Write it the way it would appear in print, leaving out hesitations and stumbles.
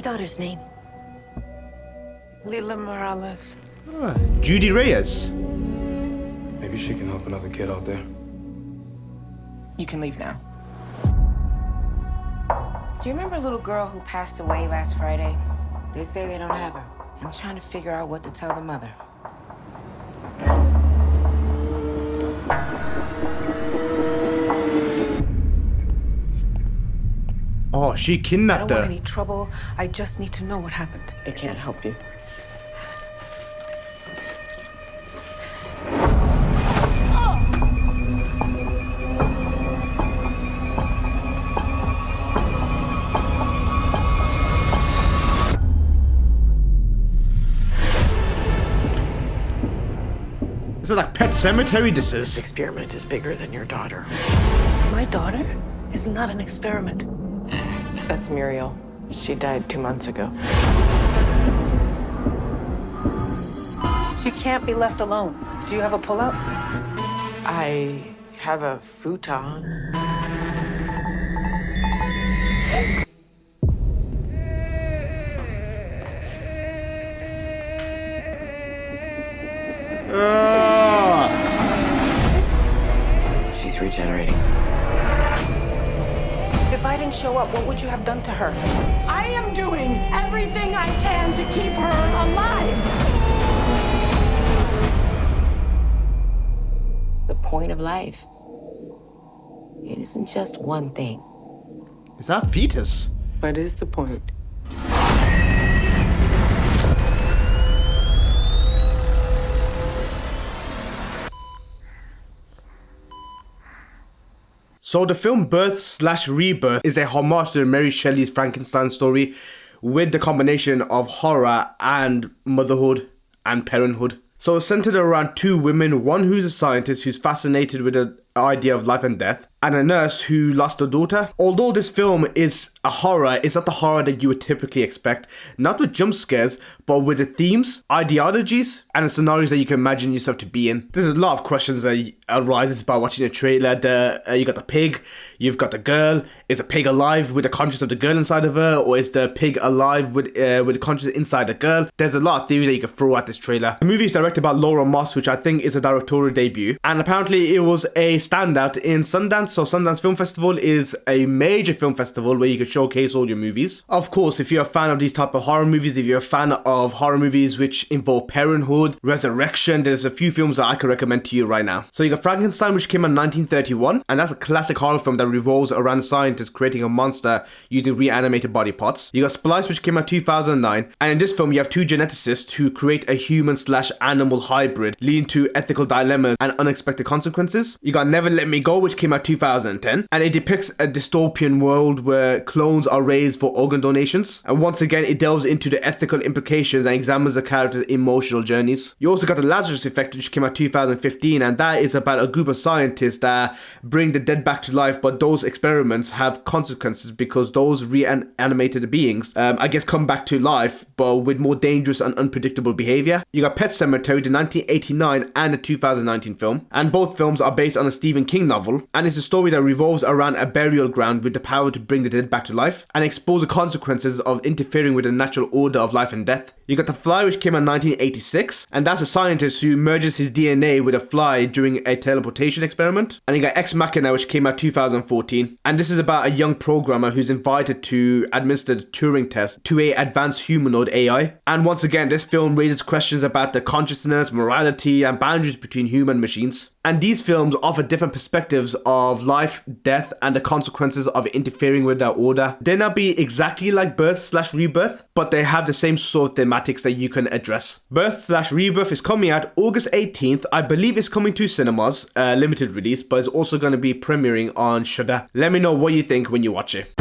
daughter's name? Lila Morales. Judy Reyes. Maybe she can help another kid out there. You can leave now. Do you remember a little girl who passed away last Friday? They say they don't have her. I'm trying to figure out what to tell the mother. Oh, she I kidnapped don't want her. any trouble. I just need to know what happened. They can't help you. This is like Pet Cemetery, this This is. experiment is bigger than your daughter. My daughter is not an experiment. That's Muriel. She died 2 months ago. She can't be left alone. Do you have a pullout? I have a futon. Ah. She's regenerating. If I didn't show up, what would you have done to her? I am doing everything I can to keep her alive. The point of life. It isn't just one thing. Is that fetus? What is the point? So the film Birth/Rebirth is a homage to Mary Shelley's Frankenstein story with the combination of horror and motherhood and parenthood. So it's centered around two women, one who's a scientist who's fascinated with the idea of life and death, and a nurse who lost her daughter. Although this film is a horror, it's not the horror that you would typically expect, not with jump scares, but with the themes, ideologies, and the scenarios that you can imagine yourself to be in. There's a lot of questions that arises by watching the trailer. You got the pig, you've got the girl. Is a pig alive with the conscience of the girl inside of her, or is the pig alive with the conscience inside the girl? There's a lot of theories that you can throw at this trailer. The movie is directed by Laura Moss, which I think is a directorial debut, and apparently it was a standout in Sundance. So Sundance Film Festival is a major film festival where you can showcase all your movies. Of course, if you're a fan of these type of horror movies, if you're a fan of horror movies which involve parenthood, resurrection, there's a few films that I can recommend to you right now. So you got Frankenstein, which came in 1931, and that's a classic horror film that revolves around scientists creating a monster using reanimated body parts. You got Splice, which came out 2009, and in this film you have two geneticists who create a human/animal hybrid, leading to ethical dilemmas and unexpected consequences. You got Never Let Me Go, which came out 2010, and it depicts a dystopian world where clones are raised for organ donations. And once again, it delves into the ethical implications and examines the character's emotional journeys. You also got The Lazarus Effect, which came out 2015, and that is about a group of scientists that bring the dead back to life, but those experiments have consequences because those reanimated beings, I guess, come back to life, but with more dangerous and unpredictable behavior. You got Pet Cemetery, the 1989 and the 2019 film, and both films are based on a Stephen King novel, and it's a story that revolves around a burial ground with the power to bring the dead back to life and expose the consequences of interfering with the natural order of life and death. You got The Fly, which came out 1986, and that's a scientist who merges his DNA with a fly during a teleportation experiment. And you got Ex Machina, which came out 2014, and this is about a young programmer who's invited to administer the Turing test to a advanced humanoid AI. And once again, this film raises questions about the consciousness, morality, and boundaries between human and machines. And these films offer different perspectives of life, death, and the consequences of interfering with that order. They not be exactly like Birth/Rebirth, but they have the same sort of thematics that you can address. Birth/Rebirth is coming out August 18th. I believe it's coming to cinemas, limited release, but it's also going to be premiering on Shudder. Let me know what you think when you watch it.